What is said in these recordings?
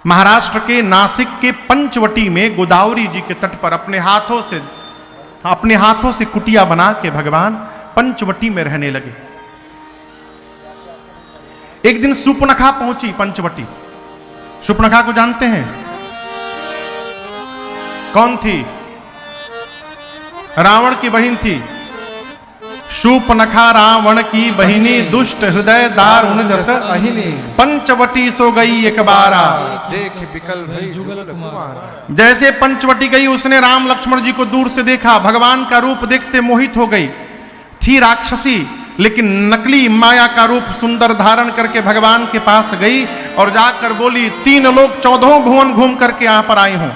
महाराष्ट्र के नासिक के पंचवटी में गोदावरी जी के तट पर अपने हाथों से कुटिया बना के भगवान पंचवटी में रहने लगे। एक दिन शूर्पणखा पहुंची पंचवटी। शूर्पणखा को जानते हैं? कौन थी? रावण की बहन थी। शूर्पणखा रावण की बहिनी, दुष्ट हृदय दारुण जस अहिनी। पंचवटी सो गई एक बारा, देख बिकल भई जुगल कुमारा। जैसे पंचवटी गई उसने राम लक्ष्मण जी को दूर से देखा। भगवान का रूप देखते मोहित हो गई। थी राक्षसी लेकिन नकली माया का रूप सुंदर धारण करके भगवान के पास गई और जाकर बोली, 3 लोग 14 भुवन घूम करके यहां पर आई हूं।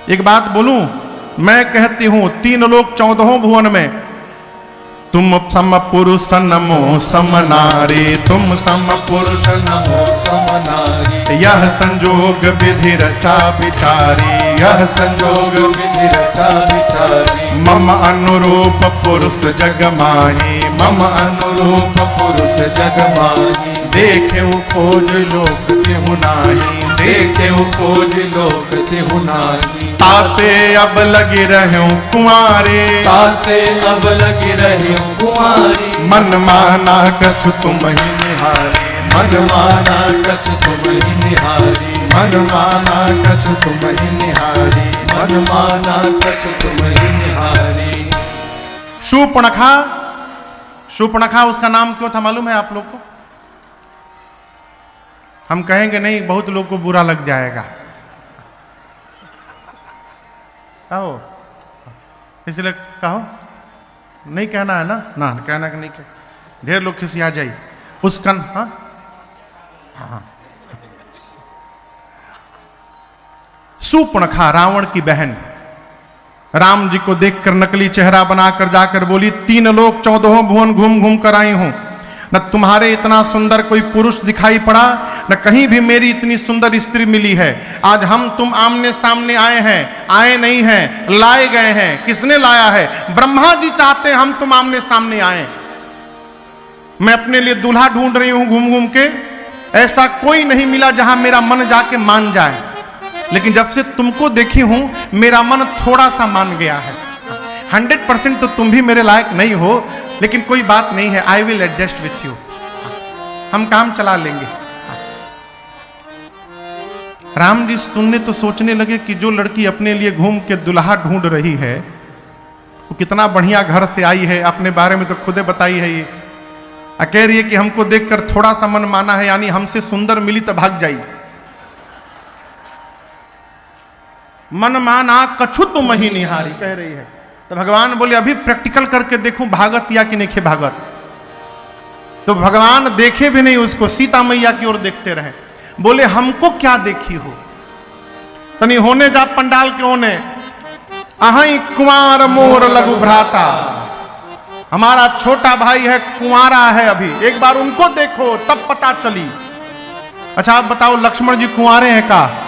एक बात बोलूं, मैं कहती हूं 3 लोग 14 भुवन में तुम सम पुरुष नमो सम नारी, तुम सम पुरुष नमो समनारी। यह संजोग विधि रचा विचारी, यह संजोग विधि रचा विचारी। मम अनुरूप पुरुष जग माही, मम अनुरूप पुरुष जग माही। देखे खोज लोक तिहु नाही, देखे खोज लोक तिहु नाही। ताते अब लगी रहूं कुंवारे, ताते अब लगी रही कुंवारी। मन माना कछु तुम ही निहारी, मन माना कछु तुम ही निहारी। मन माना कछु तुम ही निहारी। मन माना कछु तुम ही निहारी। शूर्पणखा उसका नाम क्यों था मालूम है आप लोग को? हम कहेंगे नहीं, बहुत लोग को बुरा लग जाएगा। कहो, इसलिए कहो, नहीं कहना है ना? ना कहना कि नहीं कह, ढेर लोग खिसिया जाए उसका। हाँ हाँ, शूर्पणखा रावण की बहन राम जी को देखकर नकली चेहरा बनाकर जाकर बोली, 3 लोग 14 भुवन घूम घूम कर आई हूं। न तुम्हारे इतना सुंदर कोई पुरुष दिखाई पड़ा, न कहीं भी मेरी इतनी सुंदर स्त्री मिली है। आज हम तुम आमने सामने आए हैं, आए नहीं हैं, लाए गए हैं। किसने लाया है? ब्रह्मा जी चाहते हम तुम आमने सामने आए। मैं अपने लिए दूल्हा ढूंढ रही हूं घूम घूम के, ऐसा कोई नहीं मिला जहां मेरा मन जाके मान जाए। लेकिन जब से तुमको देखी हूं मेरा मन थोड़ा सा मान गया है। 100% तो तुम भी मेरे लायक नहीं हो, लेकिन कोई बात नहीं है, I will adjust with you. हम काम चला लेंगे। राम जी सुनने तो सोचने लगे कि जो लड़की अपने लिए घूम के दुल्हा ढूंढ रही है वो कितना बढ़िया घर से आई है, अपने बारे में तो खुदे बताई है। ये कह रही है कि हमको देखकर थोड़ा सा मन माना है, यानी हमसे सुंदर मिली तो भाग जाई। मन माना कछु तुम ही निहारी कह रही है। तो भगवान बोले, अभी प्रैक्टिकल करके देखूं भागत या कि नहीं भागत। तो भगवान देखे भी नहीं उसको, सीता मैया की ओर देखते रहे। बोले, हमको क्या देखी हो? तनी होने जा पंडाल के होने, अहि कुंवार मोर लघु भ्राता। हमारा छोटा भाई है, कुंवारा है अभी, एक बार उनको देखो तब पता चली। अच्छा आप बताओ, लक्ष्मण जी कुंवारे हैं का?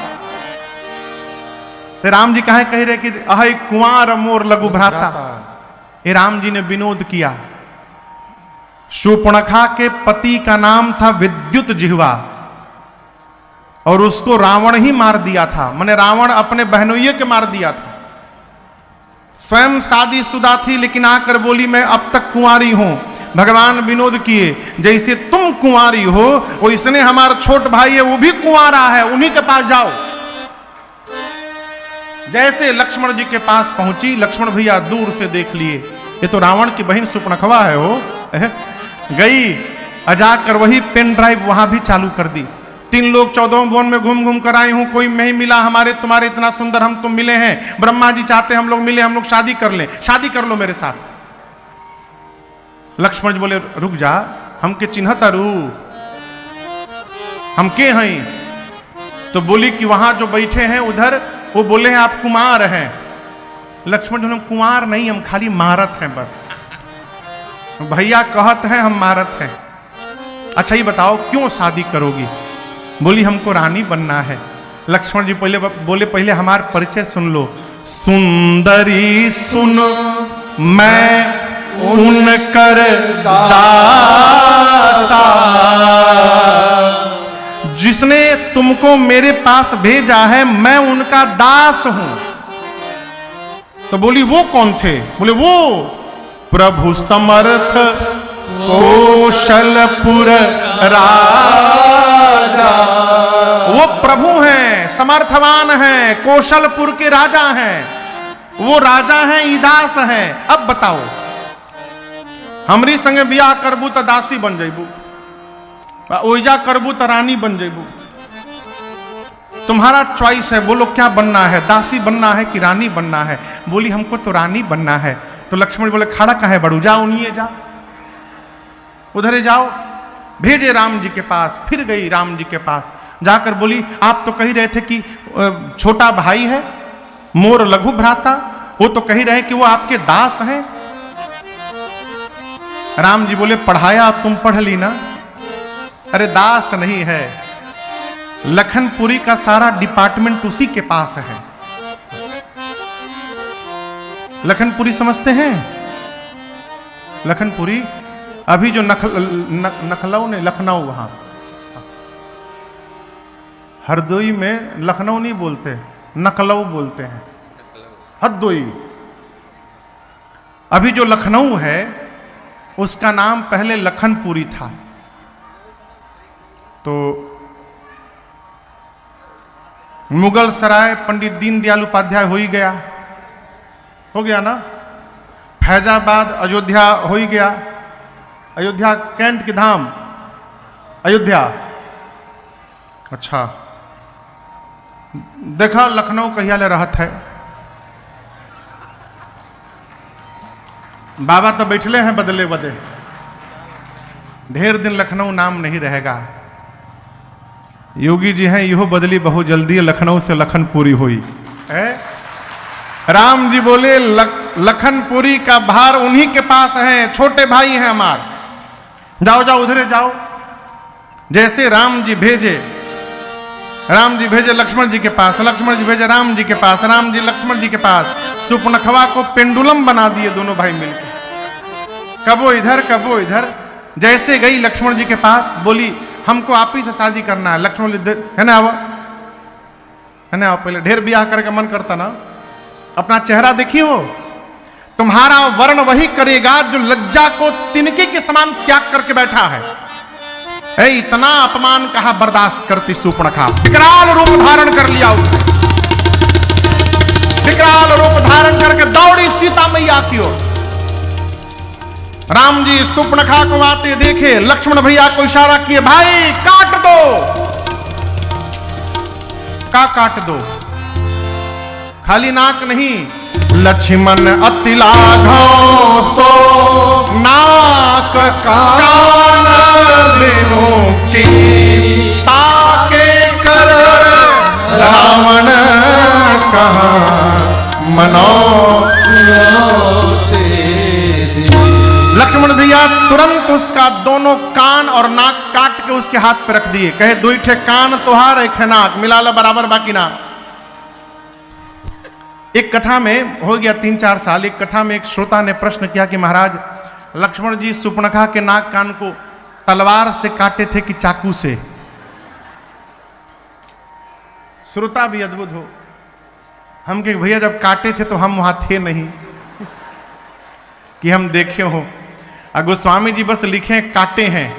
तो राम जी कहे कह रहे कि अहि कुंवार मोर लघु भ्राता। ये राम जी ने विनोद किया। शूर्पणखा के पति का नाम था विद्युत जिह्वा और उसको रावण ही मार दिया था। माने रावण अपने बहनोइये के मार दिया था। स्वयं शादीशुदा थी लेकिन आकर बोली, मैं अब तक कुंवारी हूं। भगवान विनोद किए, जैसे तुम कुंवारी हो वैसने हमारा छोट भाई है, वो भी कुंवारा है, उन्हीं के पास जाओ। जैसे लक्ष्मण जी के पास पहुंची, लक्ष्मण भैया दूर से देख लिए, ये तो रावण की बहन शूर्पणखा है। वो गई जाकर वही पेन ड्राइव वहां भी चालू कर दी। 3 लोग 14 भुवन में घूम घूम कर आई हूं, कोई नहीं मिला हमारे तुम्हारे इतना सुंदर, हम तुम मिले हैं। ब्रह्मा जी चाहते हम लोग मिले, हम लोग शादी कर लें, शादी कर लो मेरे साथ। लक्ष्मण जी बोले, रुक जा, हमके चिन्हतारू, हम के हैं? तो बोली कि वहां जो बैठे हैं उधर, वो बोले हैं आप कुमार हैं। लक्ष्मण जी, हम कुमार नहीं, हम खाली मारत हैं बस। भैया कहत हैं हम मारत हैं। अच्छा ये बताओ क्यों शादी करोगी? बोली, हमको रानी बनना है। लक्ष्मण जी बोले, पहले हमारा परिचय सुन लो। सुंदरी सुन मैं उनकर दासा, जिसने तुमको मेरे पास भेजा है मैं उनका दास हूं। तो बोली वो कौन थे? बोले वो प्रभु समर्थ कौशलपुर राजा। वो प्रभु हैं, समर्थवान हैं, कौशलपुर के राजा हैं, वो राजा हैं, ईदास हैं। अब बताओ हमरी संगे बियाह करबू तो दासी बन जेबू, ओइजा करबू तो रानी बन जेबू। तुम्हारा चॉइस है, बोलो क्या बनना है, दासी बनना है कि रानी बनना है? बोली हमको तो रानी बनना है। तो लक्ष्मण बोले खड़ा कहाँ है बड़ू, जाओ नहीं जाओ, उधर जाओ। भेजे राम जी के पास। फिर गई राम जी के पास, जाकर बोली आप तो कह रहे थे कि छोटा भाई है, मोर लघु भ्राता, वो तो कह रहे कि वो आपके दास हैं। राम जी बोले पढ़ाया तुम पढ़ ली ना? अरे दास नहीं है, लखनपुरी का सारा डिपार्टमेंट उसी के पास है। लखनपुरी समझते हैं? लखनपुरी अभी जो नखलऊ ने लखनऊ, वहां हरदोई में लखनऊ नहीं बोलते, नकलऊ बोलते हैं, हरदोई। अभी जो लखनऊ है उसका नाम पहले लखनपुरी था। तो मुगल सराय पंडित दीनदयाल उपाध्याय हो ही गया, हो गया ना। फैजाबाद अयोध्या हो ही गया, अयोध्या कैंट की धाम अयोध्या। अच्छा देखा लखनऊ कहिया ले रहत है। बाबा तो बैठले हैं बदले बदे, ढेर दिन लखनऊ नाम नहीं रहेगा। योगी जी हैं यहो बदली बहु जल्दी, लखनऊ से लखनपुरी हुई है। राम जी बोले लखनपुरी का भार उन्हीं के पास है, छोटे भाई हैं हमार, जाओ जाओ उधरे जाओ। जैसे राम जी भेजे लक्ष्मण जी के पास, लक्ष्मण जी भेजे राम जी के पास, राम जी लक्ष्मण जी के पास। सुपनखवा को पेंडुलम बना दिए दोनों भाई मिलकर, कबो इधर कबो इधर। जैसे गई लक्ष्मण जी के पास, बोली हमको आप ही से शादी करना है। लक्ष्मण जी है ना, आओ है ना, आओ। पहले ढेर ब्याह करके मन करता ना, अपना चेहरा देखिए, हो तुम्हारा वर्ण वही करेगा जो लज्जा को तिनके के समान त्याग करके बैठा है। इतना अपमान कहा बर्दाश्त करती सुपर्णखा, विकराल रूप धारण कर लिया उसने। विकराल रूप धारण करके दौड़ी सीता मैया की ओर। राम जी सुपर्णखा को आते देखे, लक्ष्मण भैया को इशारा किए, भाई काट दो। का काट दो? खाली नाक नहीं, लक्ष्मण अति लाघव सो नाक कान बिनु की ताके कर रावण कहाँ मनो। लक्ष्मण भैया तुरंत उसका दोनों कान और नाक काट के उसके हाथ पे रख दिए, कहे दो ठे कान तोहार एक ठे नाक मिला ला बराबर बाकी ना। एक कथा में हो गया 3-4 साल, एक कथा में एक श्रोता ने प्रश्न किया कि महाराज लक्ष्मण जी सुपर्णखा के नाक कान को तलवार से काटे थे कि चाकू से? श्रोता भी अद्भुत हो, हम कहे भैया जब काटे थे तो हम वहां थे नहीं कि हम देखे हो। गोस्वामी जी बस लिखे काटे हैं।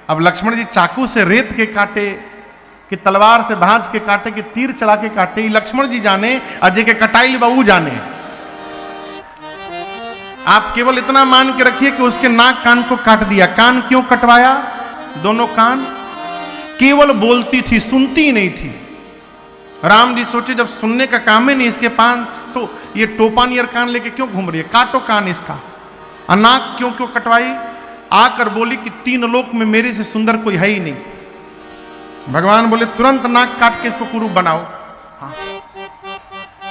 अब लक्ष्मण जी चाकू से रेत के काटे कि तलवार से भांज के काटे कि तीर चला के काटे, लक्ष्मण जी जाने, अजय के कटाई बाबू जाने। आप केवल इतना मान के रखिए कि उसके नाक कान को काट दिया। कान क्यों कटवाया? दोनों कान केवल बोलती थी, सुनती नहीं थी। राम जी सोचे जब सुनने का काम ही नहीं इसके पास, तो ये टोपा नियर कान लेके क्यों घूम रही है, काटो कान इसका। नाक क्यों क्यों कटवाई? आकर बोली कि 3 लोक में मेरे से सुंदर कोई है ही नहीं। भगवान बोले तुरंत नाक काट के इसको कुरूप बनाओ। हाँ।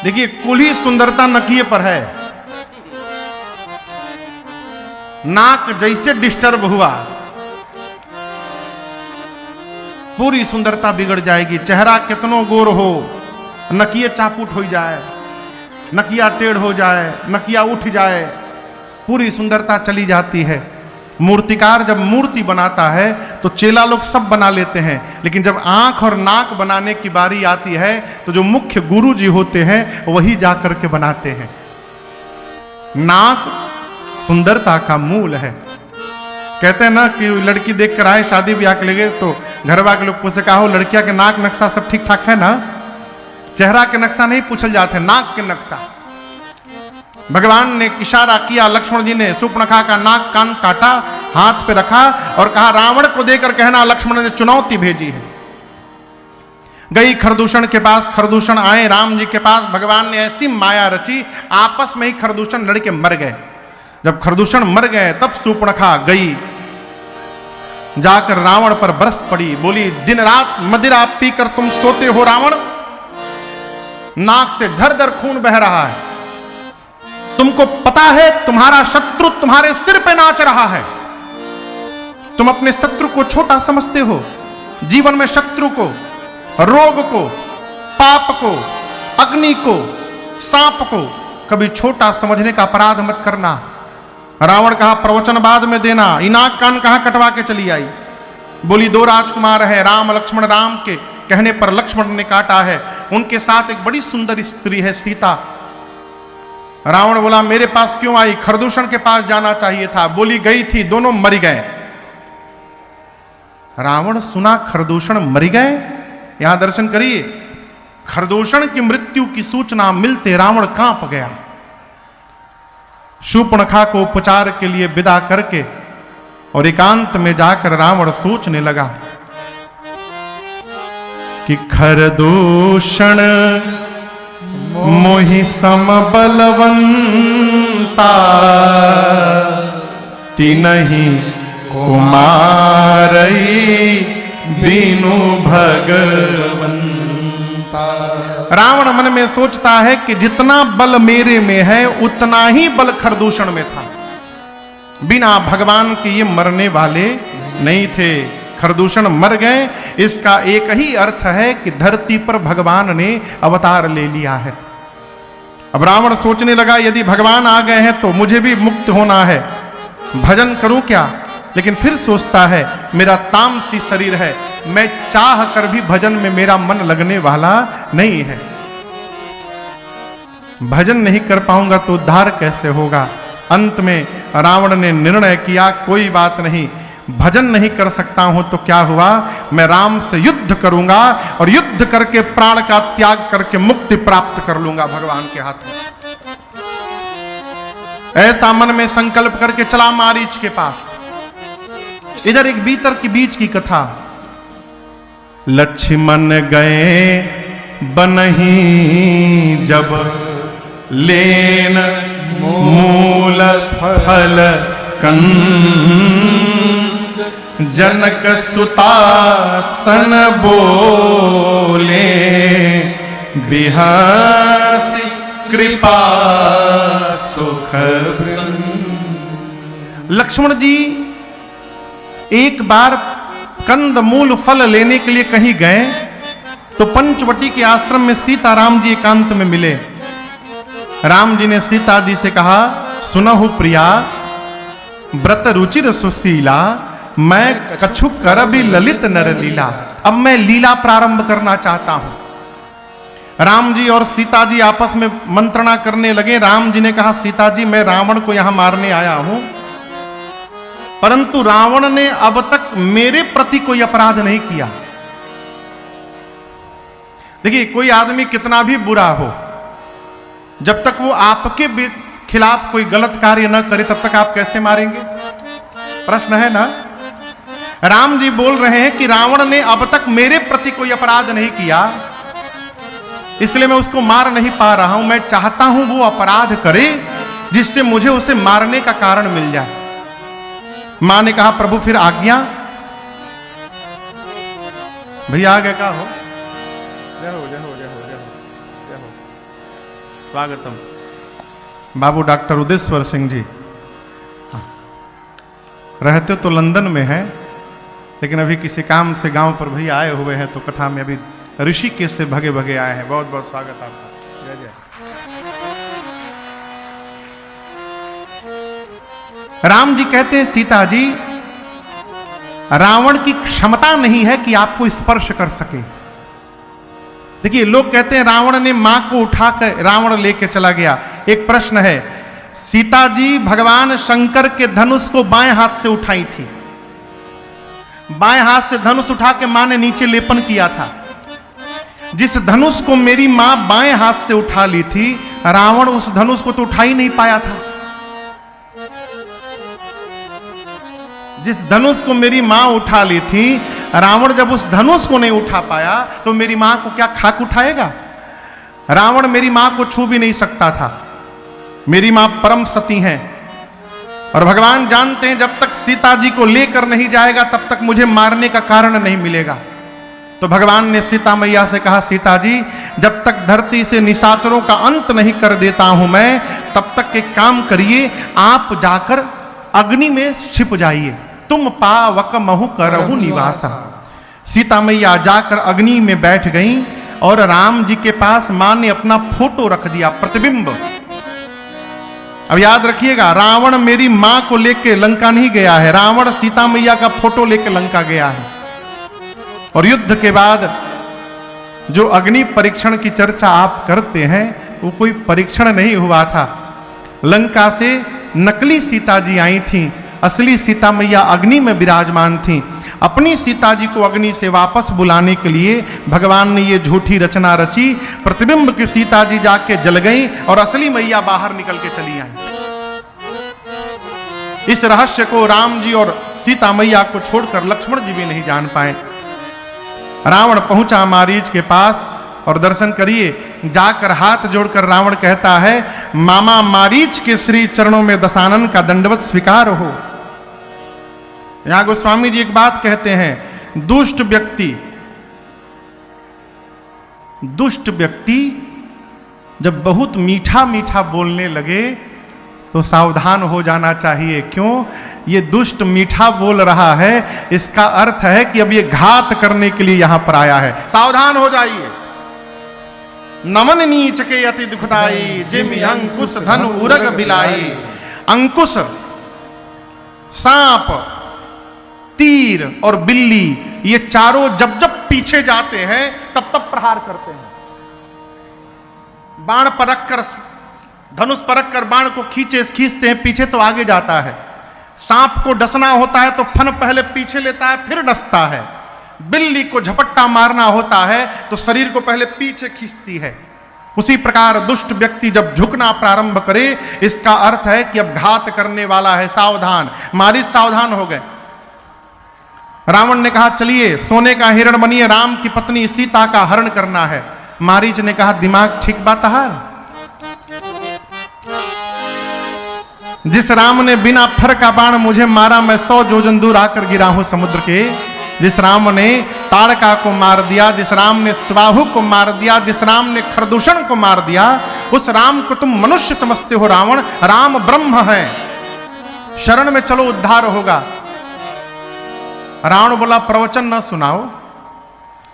देखिए कुल ही सुंदरता नकिए पर है। नाक जैसे डिस्टर्ब हुआ पूरी सुंदरता बिगड़ जाएगी। चेहरा कितनो गोर हो, नकिए चापूट हो जाए, नकिया टेढ़ हो जाए, नकिया उठ जाए, पूरी सुंदरता चली जाती है। मूर्तिकार जब मूर्ति बनाता है तो चेला लोग सब बना लेते हैं, लेकिन जब आंख और नाक बनाने की बारी आती है तो जो मुख्य गुरु जी होते हैं वही जाकर के बनाते हैं। नाक सुंदरता का मूल है। कहते हैं ना कि लड़की देख कर आए शादी ब्याह के लिए तो घरवा के लोग पूछे, कहा हो लड़किया के नाक नक्शा सब ठीक ठाक है ना? चेहरा के नक्शा नहीं पूछल जाते, नाक के नक्शा। भगवान ने इशारा किया, लक्ष्मण जी ने सूर्पणखा का नाक कान काटा, हाथ पे रखा और कहा रावण को देकर कहना लक्ष्मण ने चुनौती भेजी है। गई खरदूषण के पास, खरदूषण आए राम जी के पास, भगवान ने ऐसी माया रची आपस में ही खरदूषण लड़के मर गए। जब खरदूषण मर गए तब सूर्पणखा गई जाकर रावण पर बरस पड़ी, बोली दिन रात मदिरा पीकर तुम सोते हो रावण, नाक से झरझर खून बह रहा है, तुमको पता है तुम्हारा शत्रु तुम्हारे सिर पे नाच रहा है, तुम अपने शत्रु को छोटा समझते हो। जीवन में शत्रु को, रोग को, पाप को, अग्नि को, सांप को कभी छोटा समझने का अपराध मत करना। रावण कहा प्रवचन बाद में देना, इनाक कान कहां कटवा के चली आई। बोली दो राजकुमार हैं, राम लक्ष्मण, राम के कहने पर लक्ष्मण ने काटा है, उनके साथ एक बड़ी सुंदर स्त्री है सीता। रावण बोला मेरे पास क्यों आई, खरदूषण के पास जाना चाहिए था। बोली गई थी, दोनों मर गए। रावण सुना खरदूषण मर गए, यहां दर्शन करिए, खरदूषण की मृत्यु की सूचना मिलते रावण कांप गया। शूर्पणखा को उपचार के लिए विदा करके और एकांत में जाकर रावण सोचने लगा कि खरदूषण मोहि सम बलवंता, तिनहि कुमारई बीनु भगवंता। रावण मन में सोचता है कि जितना बल मेरे में है उतना ही बल खरदूषण में था। बिना भगवान के ये मरने वाले नहीं थे। खरदूषण मर गए, इसका एक ही अर्थ है कि धरती पर भगवान ने अवतार ले लिया है। अब रावण सोचने लगा यदि भगवान आ गए हैं तो मुझे भी मुक्त होना है, भजन करूं क्या? लेकिन फिर सोचता है मेरा तामसी शरीर है, मैं चाह कर भी भजन में मेरा मन लगने वाला नहीं है, भजन नहीं कर पाऊंगा तो उद्धार कैसे होगा। अंत में रावण ने निर्णय किया कोई बात नहीं, भजन नहीं कर सकता हूं तो क्या हुआ, मैं राम से युद्ध करूंगा और युद्ध करके प्राण का त्याग करके मुक्ति प्राप्त कर लूंगा भगवान के हाथ में। ऐसा मन में संकल्प करके चला मारीच के पास। इधर एक भीतर की बीच की कथा, लक्ष्मण गए बनही जब लेन मूल फल कंद, जनक सुतासन बोले बिहासी कृपा सुख वृंद। लक्ष्मण जी एक बार कंद मूल फल लेने के लिए कहीं गए तो पंचवटी के आश्रम में सीताराम जी एकांत में मिले। राम जी ने सीता जी से कहा सुनहु प्रिया व्रत रुचिर सुशीला, मैं कछु करबि ललित नर लीला। अब मैं लीला प्रारंभ करना चाहता हूं। राम जी और सीता जी आपस में मंत्रणा करने लगे। राम जी ने कहा सीता जी मैं रावण को यहां मारने आया हूं, परंतु रावण ने अब तक मेरे प्रति कोई अपराध नहीं किया। देखिए कोई आदमी कितना भी बुरा हो, जब तक वो आपके खिलाफ कोई गलत कार्य न करे तब तक आप कैसे मारेंगे? प्रश्न है ना। राम जी बोल रहे हैं कि रावण ने अब तक मेरे प्रति कोई अपराध नहीं किया, इसलिए मैं उसको मार नहीं पा रहा हूं। मैं चाहता हूं वो अपराध करे जिससे मुझे उसे मारने का कारण मिल जाए। मां ने कहा प्रभु फिर आज्ञा। भैया आगे का हो, जय हो जय हो जय हो जय हो जय हो। स्वागतम बाबू डॉक्टर उदेश्वर सिंह जी। हाँ। रहते तो लंदन में हैं, लेकिन अभी किसी काम से गांव पर भैया आए हुए हैं तो कथा में अभी ऋषिकेश से भगे भगे आए हैं। बहुत बहुत स्वागत आपका, जय जय। राम जी कहते हैं सीता जी, रावण की क्षमता नहीं है कि आपको स्पर्श कर सके। देखिए, लोग कहते हैं रावण ने मां को उठाकर रावण लेके चला गया। एक प्रश्न है, सीता जी भगवान शंकर के धनुष को बाएं हाथ से उठाई थी। बाएं हाथ से धनुष उठा के मां ने नीचे लेपन किया था। जिस धनुष को मेरी मां बाएं हाथ से उठा ली थी, रावण उस धनुष को तो उठा ही नहीं पाया था। जिस धनुष को मेरी मां उठा ली थी, रावण जब उस धनुष को नहीं उठा पाया तो मेरी मां को क्या खाक उठाएगा? रावण मेरी मां को छू भी नहीं सकता था। मेरी मां परम सती हैं और भगवान जानते हैं जब तक सीता जी को लेकर नहीं जाएगा तब तक मुझे मारने का कारण नहीं मिलेगा। तो भगवान ने सीता मैया से कहा, सीता जी जब तक धरती से निशाचरों का अंत नहीं कर देता हूं मैं, तब तक एक काम करिए, आप जाकर अग्नि में छिप जाइए। तुम पावक महु करहु निवासा। सीता मैया जाकर अग्नि में बैठ गई और राम जी के पास मां ने अपना फोटो रख दिया, प्रतिबिंब। अब याद रखिएगा, रावण मेरी मां को लेके लंका नहीं गया है, रावण सीता मैया का फोटो लेके लंका गया है। और युद्ध के बाद जो अग्नि परीक्षण की चर्चा आप करते हैं, वो कोई परीक्षण नहीं हुआ था। लंका से नकली सीता जी आई थी, असली सीता मैया अग्नि में विराजमान थी। अपनी सीता जी को अग्नि से वापस बुलाने के लिए भगवान ने ये झूठी रचना रची। प्रतिबिंब की सीता जी जाके जल गई और असली मैया बाहर निकल के चली आई। इस रहस्य को राम जी और सीता मैया को छोड़कर लक्ष्मण जी भी नहीं जान पाए। रावण पहुंचा मारीच के पास और दर्शन करिए, जाकर हाथ जोड़कर रावण कहता है, मामा मारीच के श्री चरणों में दशानन का दंडवत स्वीकार हो। यहां गोस्वामी जी एक बात कहते हैं, दुष्ट व्यक्ति जब बहुत मीठा मीठा बोलने लगे तो सावधान हो जाना चाहिए। क्यों? ये दुष्ट मीठा बोल रहा है, इसका अर्थ है कि अब ये घात करने के लिए यहां पर आया है। सावधान हो जाइए। नमन नीच के अति दुखदाई, जिम अंकुश धन उरग बिलाई। अंकुश, सांप, तीर और बिल्ली, ये चारों जब जब पीछे जाते हैं तब तब प्रहार करते हैं। बाण परख कर, धनुष परख कर बाण को खींचते हैं पीछे तो आगे जाता है। सांप को डसना होता है तो फन पहले पीछे लेता है फिर डसता है। बिल्ली को झपट्टा मारना होता है तो शरीर को पहले पीछे खींचती है। उसी प्रकार दुष्ट व्यक्ति जब झुकना प्रारंभ करे, इसका अर्थ है कि अब घात करने वाला है, सावधान। मारीच सावधान हो गए। रावण ने कहा, चलिए सोने का हिरण बनिए, राम की पत्नी सीता का हरण करना है। मारीच ने कहा, दिमाग ठीक बात है। जिस राम ने बिना फर का बाण मुझे मारा, मैं 100 योजन दूर आकर गिरा हूं समुद्र के। जिस राम ने ताड़का को मार दिया, जिस राम ने स्वाहु को मार दिया, जिस राम ने खरदूषण को मार दिया, उस राम को तुम मनुष्य समझते हो। रावण, राम ब्रह्म है, शरण में चलो उद्धार होगा। रावण बोला, प्रवचन न सुनाओ,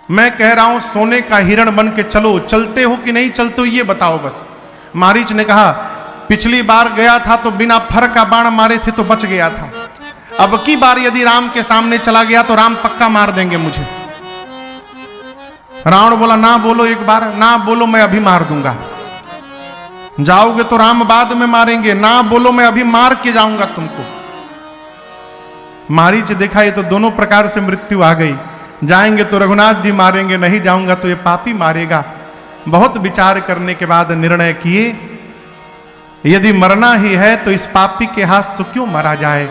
मैं कह रहा हूं सोने का हिरण बन के चलो। चलते हो कि नहीं चलते हो ये बताओ बस। मारीच ने कहा, पिछली बार गया था तो बिना फर का बाण मारे थे तो बच गया था। अब की बार यदि राम के सामने चला गया तो राम पक्का मार देंगे मुझे। रावण बोला, ना बोलो, एक बार ना बोलो, मैं अभी मार दूंगा। जाओगे तो राम बाद में मारेंगे, ना बोलो, मैं अभी मार के जाऊंगा तुमको। मारीच देखा ये तो दोनों प्रकार से मृत्यु आ गई। जाएंगे तो रघुनाथ जी मारेंगे, नहीं जाऊंगा तो ये पापी मारेगा। बहुत विचार करने के बाद निर्णय किए, यदि मरना ही है तो इस पापी के हाथ से क्यों मरा जाए,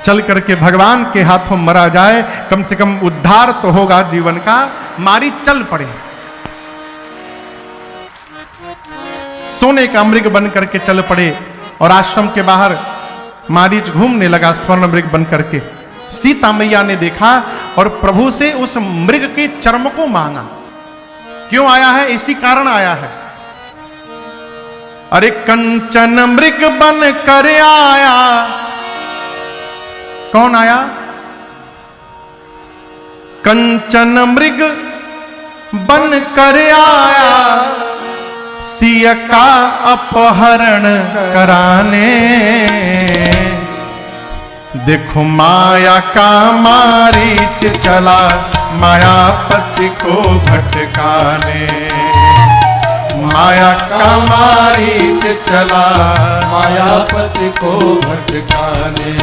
चल करके भगवान के हाथों मरा जाए, कम से कम उद्धार तो होगा जीवन का। मारीच चल पड़े, सोने का मृग बन करके चल पड़े और आश्रम के बाहर मारीच घूमने लगा स्वर्ण मृग बन करके। सीता मैया ने देखा और प्रभु से उस मृग के चर्म को मांगा। क्यों आया है? इसी कारण आया है। अरे कंचन मृग बन कर आया। कौन आया? कंचन मृग बन कर आया, सिया का अपहरण कराने। देखो माया का मारीच चला मायापति को भटकाने, माया का मारीच चला मायापति को भटकाने।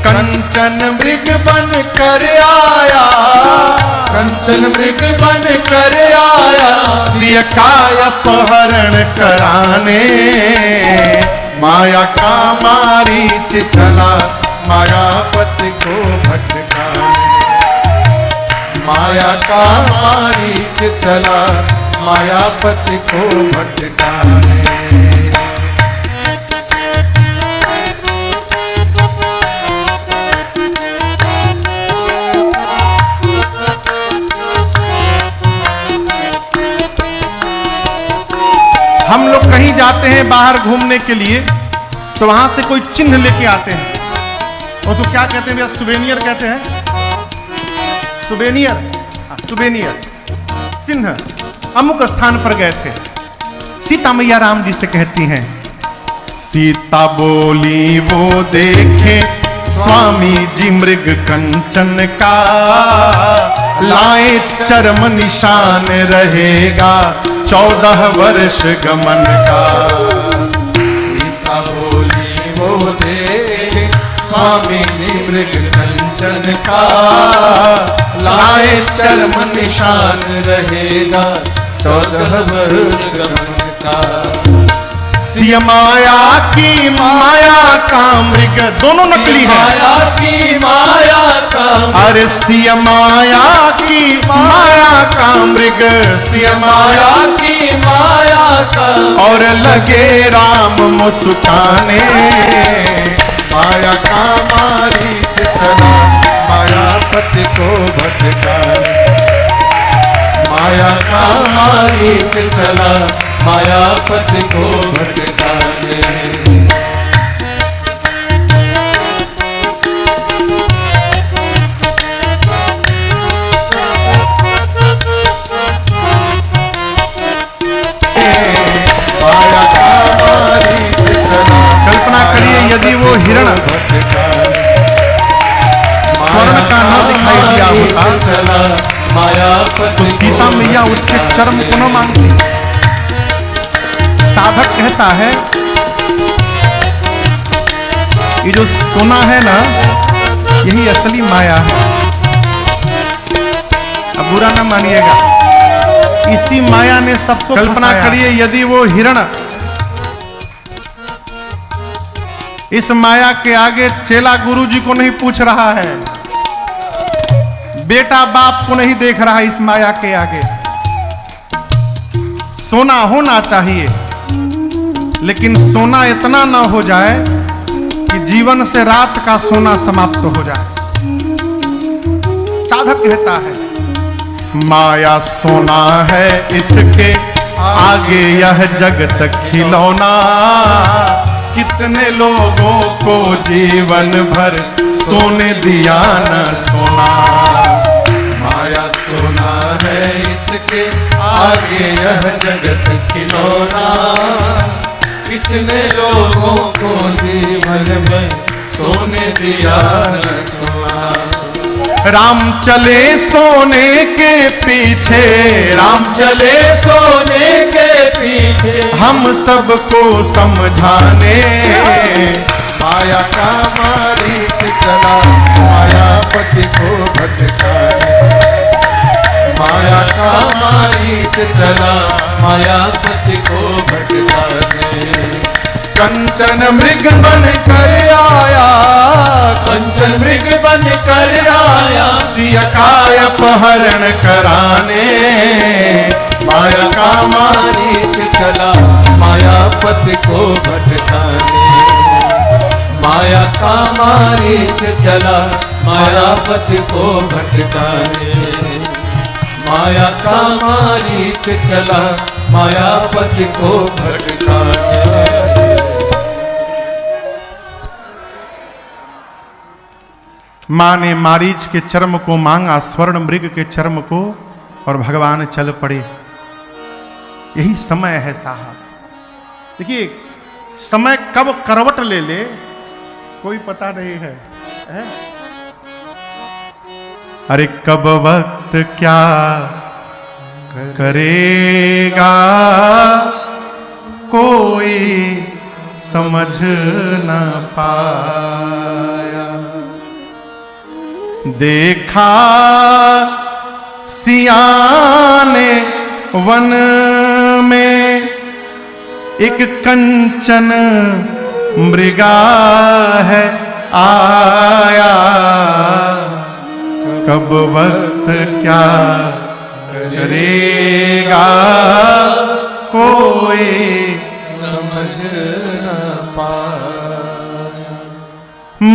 कंचन मृग बन कर आया, कंचन मृग बन कर आया सिय का अपहरण कराने, माया का मारीच चला मायापति को भटकाने, माया का मारीच चला मायापति को भटकाने। हम लोग कहीं जाते हैं बाहर घूमने के लिए तो वहां से कोई चिन्ह लेके आते हैं, उसको क्या कहते हैं भैया? सुवेनियर कहते हैं, सुवेनियर, सुवेनियर चिन्ह। अमुक स्थान पर गए थे, सीता मैया राम जी से कहती हैं, सीता बोली वो देखे स्वामी जी मृग कंचन का, लाए चरम निशान रहेगा 14 वर्ष गमन का। सीता बोली वो देखे स्वामी जी मृग कंचन का, लाए चरम निशान रहेगा 14 वर्ष गमन का। सिय माया की माया का मृग, दोनों नकली है। माया की माया का, अरे सिय माया की माया का मृग, सिय माया की माया का, और लगे राम मुस्काने, माया का मारीच चला मायापति को भटकाने, माया का मारीच चला मायापति को भटकाने। माया का मारीच चला, कल्पना करिए यदि वो हिरण स्वर्ण का न दिखाई दिया होता चला मायापति तो सीता मैया उसके चर्म को न मांगती। साधक कहता है ये जो सोना है ना यही असली माया है। अब बुरा ना मानिएगा, इसी माया ने सबको कल्पना करिए यदि वो हिरण इस माया के आगे चेला गुरु जी को नहीं पूछ रहा है, बेटा बाप को नहीं देख रहा है, इस माया के आगे सोना होना चाहिए लेकिन सोना इतना ना हो जाए कि जीवन से रात का सोना समाप्त हो जाए। साधक कहता है माया सोना है इसके आगे यह जगत खिलौना, कितने लोगों को जीवन भर सोने दिया न सोना। माया सोना है इसके आगे यह जगत खिलौना, कितने लोगों को जीवन में सोने दिया न सोना। राम चले सोने के पीछे, राम चले सोने के पीछे, हम सबको समझाने, माया का मारीच चला मायापति को भटकाने, माया का मारीच चला मायापति को भटकाने। कंचन मृग बन कर आया, कंचन मृग बन कर आया, सिया का अपहरण कराने, माया का मारीच चला मायापति को भटकाने, माया का मारीच चला मायापति को भटकाने, माया का मारीच चला मायापति को भटकाने। माँ ने मारीच के चर्म को मांगा, स्वर्ण मृग के चर्म को, और भगवान चल पड़े। यही समय है साहब। देखिए समय कब करवट ले ले कोई पता नहीं है, है? अरे कब वक्त क्या करेगा कोई समझ न पाया। देखा सिया ने वन में एक कंचन मृगा है आया। कब वक्त क्या करेगा कोई समझ न पाया।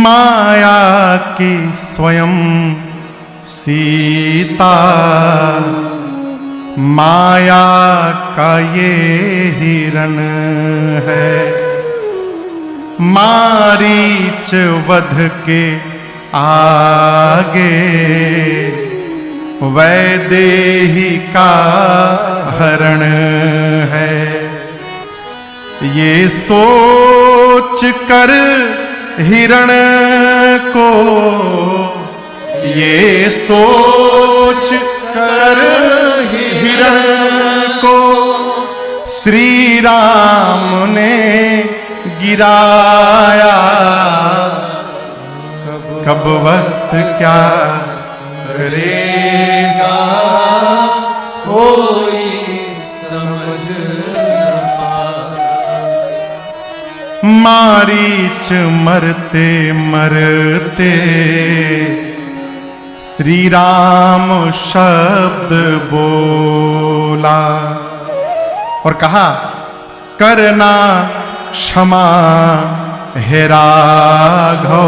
माया की स्वयं सीता, माया का ये हिरण है। मारीच वध के आगे वैदेही का हरण है। ये सोच कर हिरण को, ये सोच कर हिरण को श्री राम ने गिराया। कब वक्त क्या करेगा कोई समझ न पाया। मारीच मरते मरते श्री राम शब्द बोला और कहा, करना क्षमा हे राघव,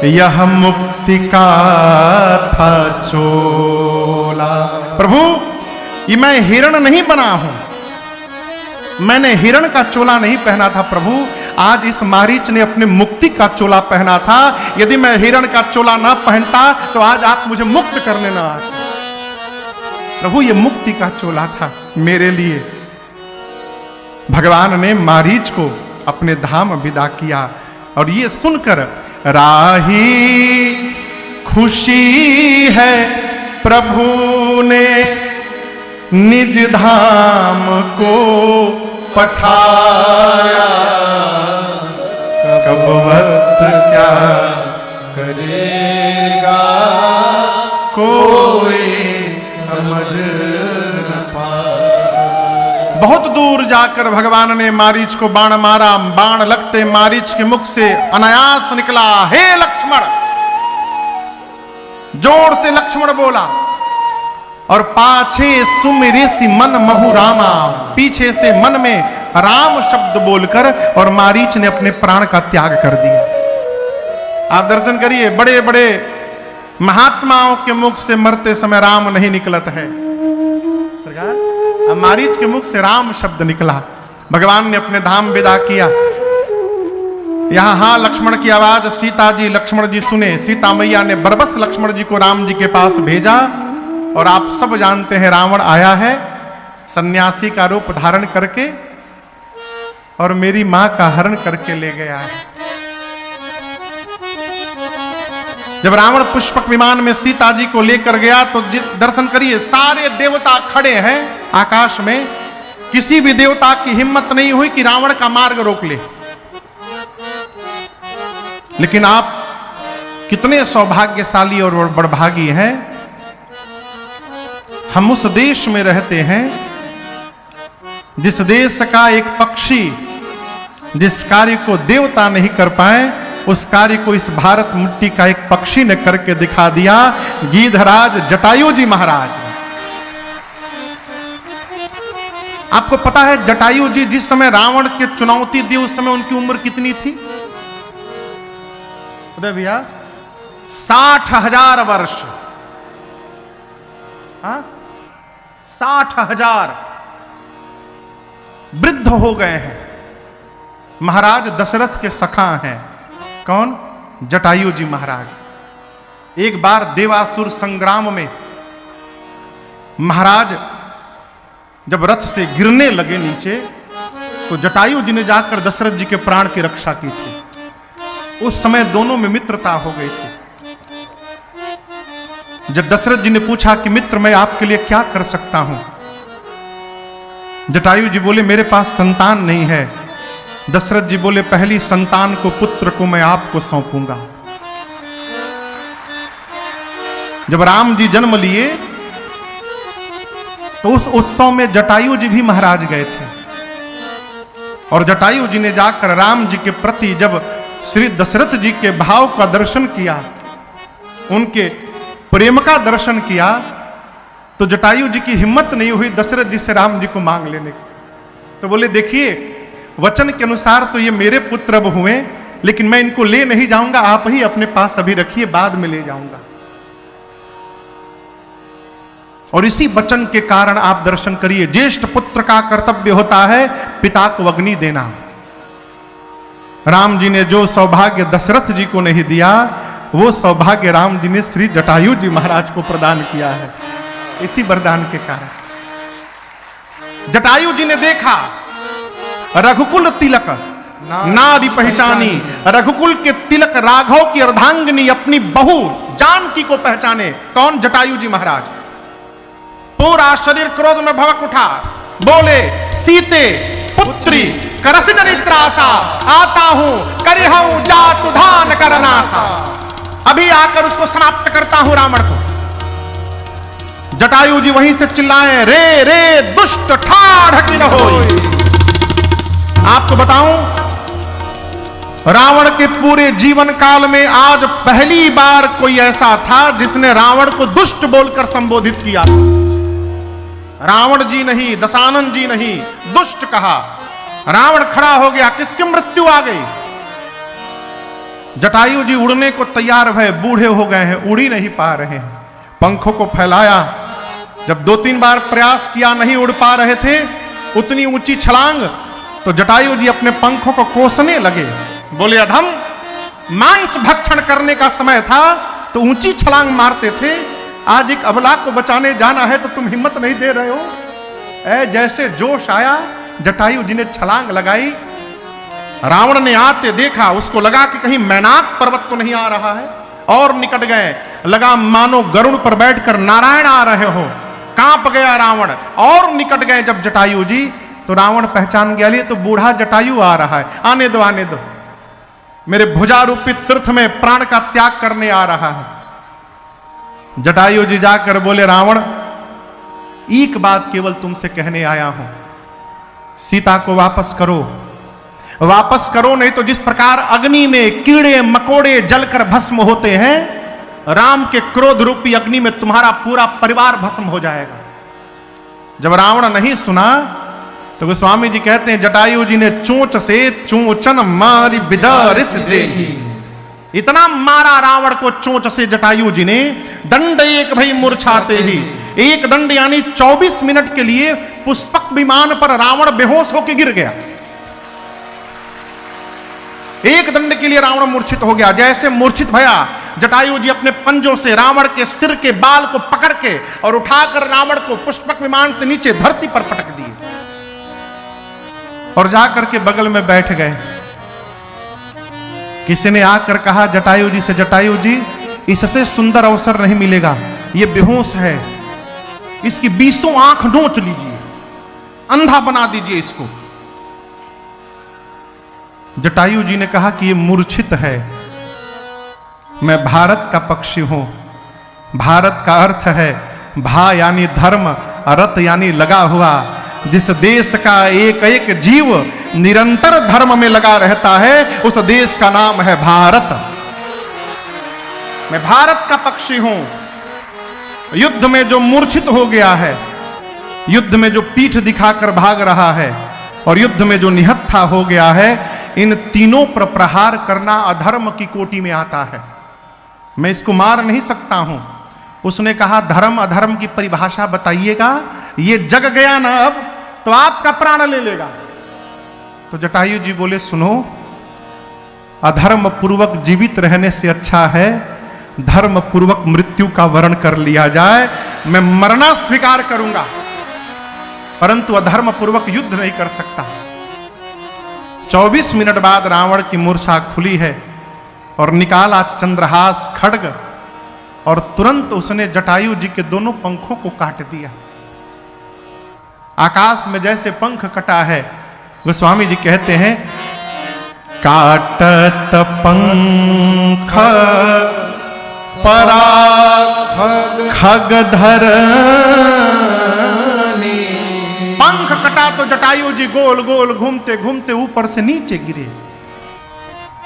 यह मुक्ति का था चोला। प्रभु, ये मैं हिरण नहीं बना हूं, मैंने हिरण का चोला नहीं पहना था प्रभु। आज इस मारीच ने अपने मुक्ति का चोला पहना था। यदि मैं हिरण का चोला ना पहनता तो आज आप मुझे मुक्त करने ना आते। प्रभु, ये मुक्ति का चोला था मेरे लिए। भगवान ने मारीच को अपने धाम विदा किया और ये सुनकर राही खुशी है प्रभु ने निज धाम को पठाया। कब वक्त क्या करेगा कोई समझ न पाया। बहुत दूर जाकर भगवान ने मारीच को बाण मारा। बाण लगते मारीच के मुख से अनायास निकला, हे लक्ष्मण। जोर से लक्ष्मण बोला और पाछे सुमिरेसी मन महु रामा, पीछे से मन में राम शब्द बोलकर और मारीच ने अपने प्राण का त्याग कर दिया। आप दर्शन करिए, बड़े बड़े महात्माओं के मुख से मरते समय राम नहीं निकलत है। सरकार, मारीच के मुख से राम शब्द निकला। भगवान ने अपने धाम विदा किया। यहां हाँ लक्ष्मण की आवाज सीता जी लक्ष्मण जी सुने। सीता मैया ने बरबस लक्ष्मण जी को राम जी के पास भेजा और आप सब जानते हैं रावण आया है सन्यासी का रूप धारण करके और मेरी मां का हरण करके ले गया है। जब रावण पुष्पक विमान में सीता जी को लेकर गया तो दर्शन करिए, सारे देवता खड़े हैं आकाश में। किसी भी देवता की हिम्मत नहीं हुई कि रावण का मार्ग रोक ले। लेकिन आप कितने सौभाग्यशाली और बड़भागी हैं। हम उस देश में रहते हैं जिस देश का एक पक्षी जिस कार्य को देवता नहीं कर पाए उस कार्य को इस भारत मिट्टी का एक पक्षी ने करके दिखा दिया, गीधराज जटायु जी महाराज। आपको पता है जटायु जी जिस समय रावण के चुनौती दी उस समय उनकी उम्र कितनी थी उदय भैया? 60,000 वर्ष। 60,000 वृद्ध हो गए हैं। महाराज दशरथ के सखा हैं। कौन? जटायु जी महाराज। एक बार देवासुर संग्राम में महाराज जब रथ से गिरने लगे नीचे तो जटायु जी ने जाकर दशरथ जी के प्राण की रक्षा की थी। उस समय दोनों में मित्रता हो गई थी। जब दशरथ जी ने पूछा कि मित्र मैं आपके लिए क्या कर सकता हूं, जटायु जी बोले मेरे पास संतान नहीं है। दशरथ जी बोले पहली संतान को, पुत्र को मैं आपको सौंपूंगा। जब राम जी जन्म लिए तो उस उत्सव में जटायु जी भी महाराज गए थे और जटायु जी ने जाकर राम जी के प्रति जब श्री दशरथ जी के भाव का दर्शन किया, उनके प्रेम का दर्शन किया, तो जटायु जी की हिम्मत नहीं हुई दशरथ जी से राम जी को मांग लेने की। तो बोले देखिए वचन के अनुसार तो ये मेरे पुत्र अब हुए, लेकिन मैं इनको ले नहीं जाऊंगा, आप ही अपने पास अभी रखिए, बाद में ले जाऊंगा। और इसी वचन के कारण आप दर्शन करिए, ज्येष्ठ पुत्र का कर्तव्य होता है पिता को अग्नि देना। राम जी ने जो सौभाग्य दशरथ जी को नहीं दिया, वो सौभाग्य राम जी ने श्री जटायु जी महाराज को प्रदान किया है, इसी वरदान के कारण। जटायु जी ने देखा रघुकुल तिलक नारी पहचानी, रघुकुल के तिलक राघव की अर्धांगिनी अपनी बहू जानकी को पहचाने। कौन? जटायु जी महाराज। पूरा शरीर क्रोध में भड़क उठा, बोले सीते पुत्री करस जनित्रासा, आता हूं करिहूं जात धान करनासा। अभी आकर उसको समाप्त करता हूं रावण को। जटायु जी वहीं से चिल्लाए, रे रे दुष्ट ठाढ़ की न होई। आपको बताऊं रावण के पूरे जीवन काल में आज पहली बार कोई ऐसा था जिसने रावण को दुष्ट बोलकर संबोधित किया। रावण जी नहीं, दशानन जी नहीं, दुष्ट कहा। रावण खड़ा हो गया, किसकी मृत्यु आ गई? जटायु जी उड़ने को तैयार भय, बूढ़े हो गए हैं, उड़ ही नहीं पा रहे हैं। पंखों को फैलाया, जब 2-3 बार प्रयास किया नहीं उड़ पा रहे थे उतनी ऊंची छलांग, तो जटायु जी अपने पंखों को कोसने लगे। बोले अधम, मांस भक्षण करने का समय था तो ऊंची छलांग मारते थे, आज एक अबला को बचाने जाना है तो तुम हिम्मत नहीं दे रहे हो। जैसे जोश आया जटायु जी ने छलांग लगाई। रावण ने आते देखा, उसको लगा कि कहीं मैनाक पर्वत तो नहीं आ रहा है, और निकट गए। लगा मानो गरुड़ पर बैठकर नारायण आ रहे हो। कांप गया रावण, और निकट गए जब जटायु जी तो रावण पहचान गया, लिए तो बूढ़ा जटायु आ रहा है, आने दो आने दो, मेरे भुजारूपी तीर्थ में प्राण का त्याग करने आ रहा है। जटायु जी जाकर बोले रावण एक बात केवल तुमसे कहने आया हूं, सीता को वापस करो, वापस करो, नहीं तो जिस प्रकार अग्नि में कीड़े मकोड़े जलकर भस्म होते हैं, राम के क्रोध रूपी अग्नि में तुम्हारा पूरा परिवार भस्म हो जाएगा। जब रावण नहीं सुना तो गोस्वामी जी कहते हैं जटायु जी ने चोंच से चोंचन मारी बिदरिस देही। इतना मारा रावण को चोंच से जटायु जी ने, दंड एक भई मूर्छाते ही। एक दंड यानी 24 मिनट के लिए पुष्पक विमान पर रावण बेहोश होकर गिर गया। एक दंड के लिए रावण मूर्छित हो गया। जैसे मूर्छित भया, जटायु जी अपने पंजों से रावण के सिर के बाल को पकड़ के और उठाकर रावण को पुष्पक विमान से नीचे धरती पर पटक दिए और जाकर के बगल में बैठ गए। किसी ने आकर कहा जटायु जी से, जटायु जी इससे सुंदर अवसर नहीं मिलेगा, ये बेहोश है, इसकी 20 आंख नोच लीजिए, अंधा बना दीजिए इसको। जटायु जी ने कहा कि ये मूर्छित है, मैं भारत का पक्षी हूं। भारत का अर्थ है भा यानी धर्म, रत यानी लगा हुआ। जिस देश का एक एक जीव निरंतर धर्म में लगा रहता है उस देश का नाम है भारत। मैं भारत का पक्षी हूं। युद्ध में जो मूर्छित हो गया है, युद्ध में जो पीठ दिखाकर भाग रहा है और युद्ध में जो निहत्था हो गया है, इन तीनों पर प्रहार करना अधर्म की कोटि में आता है। मैं इसको मार नहीं सकता हूं। उसने कहा धर्म अधर्म की परिभाषा बताइएगा, ये जग गया ना अब तो आपका प्राण ले लेगा। तो जटायु जी बोले सुनो, अधर्म पूर्वक जीवित रहने से अच्छा है धर्म पूर्वक मृत्यु का वर्ण कर लिया जाए। मैं मरना स्वीकार करूंगा परंतु अधर्म पूर्वक युद्ध नहीं कर सकता। 24 मिनट बाद रावण की मूर्छा खुली है। और निकाला चंद्रहास खड्ग और तुरंत उसने जटायु जी के दोनों पंखों को काट दिया। आकाश में जैसे पंख कटा है, गोस्वामी जी कहते हैं काटत पंख पराग खगधर। पंख कटा तो जटायु जी गोल गोल घूमते घूमते ऊपर से नीचे गिरे।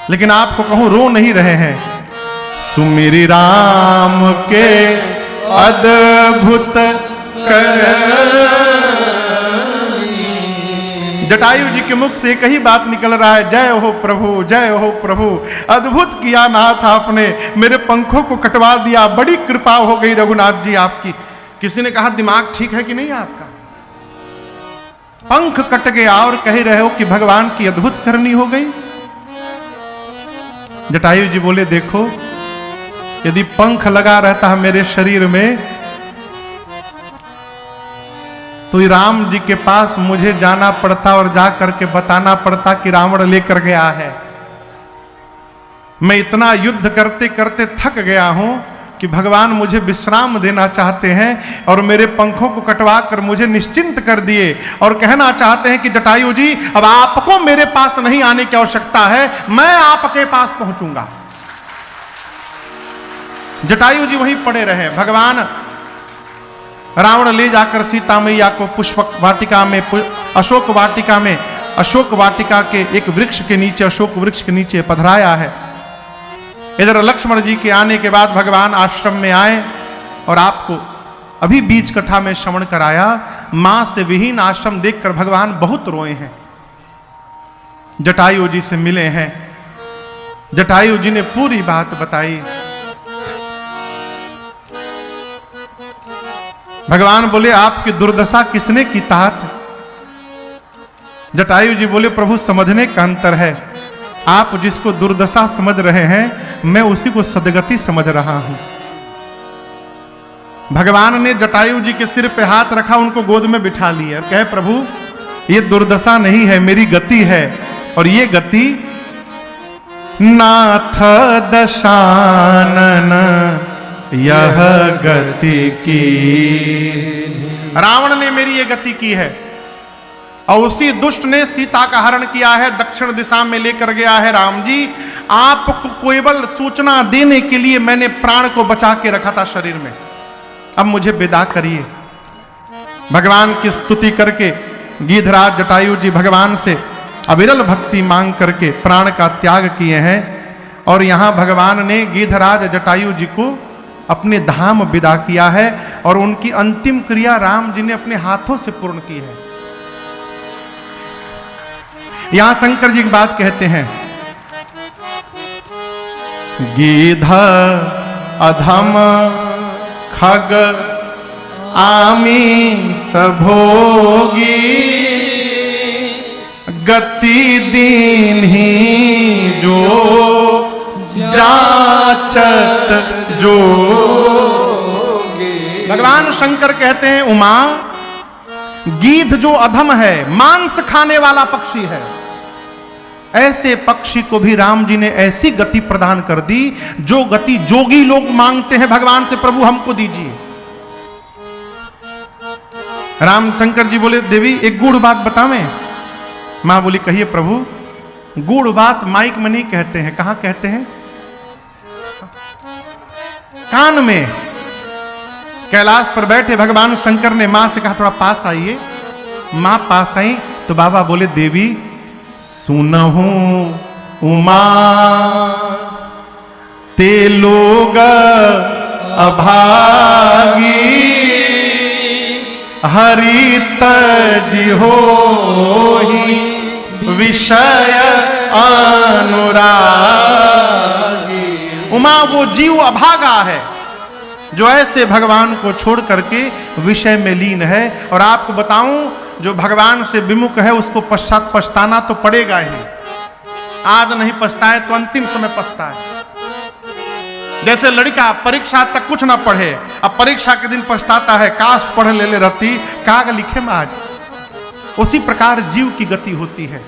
लेकिन आपको कहूं रो नहीं रहे हैं। सुमिरि राम के अद्भुत करनी। जटायु जी के मुख से एक ही बात निकल रहा है, जय हो प्रभु, जय हो प्रभु। अद्भुत किया नाथ आपने, मेरे पंखों को कटवा दिया, बड़ी कृपा हो गई रघुनाथ जी आपकी। किसी ने कहा दिमाग ठीक है कि नहीं आपका? पंख कट गया और कह रहे हो कि भगवान की अद्भुत करनी हो गई। जटायु जी बोले देखो, यदि पंख लगा रहता है मेरे शरीर में तो राम जी के पास मुझे जाना पड़ता और जा करके बताना पड़ता कि रावण लेकर गया है। मैं इतना युद्ध करते करते थक गया हूं कि भगवान मुझे विश्राम देना चाहते हैं और मेरे पंखों को कटवा कर मुझे निश्चिंत कर दिए और कहना चाहते हैं कि जटायु जी अब आपको मेरे पास नहीं आने की आवश्यकता है, मैं आपके पास पहुंचूंगा। जटायु जी वहीं पड़े रहे। भगवान रावण ले जाकर सीता मैया को पुष्प वाटिका में, अशोक वाटिका में, अशोक वाटिका के एक वृक्ष के नीचे, अशोक वृक्ष के नीचे पधराया है। इधर लक्ष्मण जी के आने के बाद भगवान आश्रम में आए और आपको अभी बीच कथा में श्रवण कराया। मां से विहीन आश्रम देखकर भगवान बहुत रोए हैं। जटायु जी से मिले हैं। जटायु जी ने पूरी बात बताई। भगवान बोले आपकी दुर्दशा किसने की तात? जटायु जी बोले प्रभु समझने का अंतर है। आप जिसको दुर्दशा समझ रहे हैं मैं उसी को सदगति समझ रहा हूं। भगवान ने जटायु जी के सिर पे हाथ रखा, उनको गोद में बिठा लिया और कहे प्रभु ये दुर्दशा नहीं है, मेरी गति है। और ये गति नाथ दशानन यह गति की। रावण ने मेरी ये गति की है और उसी दुष्ट ने सीता का हरण किया है, दक्षिण दिशा में लेकर गया है। राम जी आपको केवल सूचना देने के लिए मैंने प्राण को बचा के रखा था शरीर में, अब मुझे विदा करिए। भगवान की स्तुति करके गीधराज जटायु जी भगवान से अविरल भक्ति मांग करके प्राण का त्याग किए हैं। और यहां भगवान ने गीधराज जटायु जी को अपने धाम विदा किया है और उनकी अंतिम क्रिया राम जी ने अपने हाथों से पूर्ण की है। यहां शंकर जी की बात कहते हैं, गीधा अधम खग आमी सभोगी गति दीन ही जो जाचत जो। भगवान शंकर कहते हैं उमा, गीध जो अधम है, मांस खाने वाला पक्षी है, ऐसे पक्षी को भी राम जी ने ऐसी गति प्रदान कर दी जो गति जोगी लोग मांगते हैं भगवान से, प्रभु हमको दीजिए। राम शंकर जी बोले देवी एक गूढ़ बात बतावें। मां बोली कहिए प्रभु। गूढ़ बात माइक में नहीं कहते हैं, कहां कहते हैं? कान में। कैलाश पर बैठे भगवान शंकर ने मां से कहा थोड़ा पास आइए। मां पास आई तो बाबा बोले देवी सुनहु उमा ते लोग अभागी हरि तज होहि विषय अनुरागी। उमा वो जीव अभागा है जो ऐसे भगवान को छोड़ करके विषय में लीन है। और आपको बताऊं जो भगवान से विमुख है उसको पश्चात पछताना तो पड़ेगा ही। आज नहीं पछताए तो अंतिम समय पछताए। जैसे लड़का परीक्षा तक कुछ ना पढ़े, अब परीक्षा के दिन पछताता है काश पढ़ ले रहती, काग लिखे में आज। उसी प्रकार जीव की गति होती है।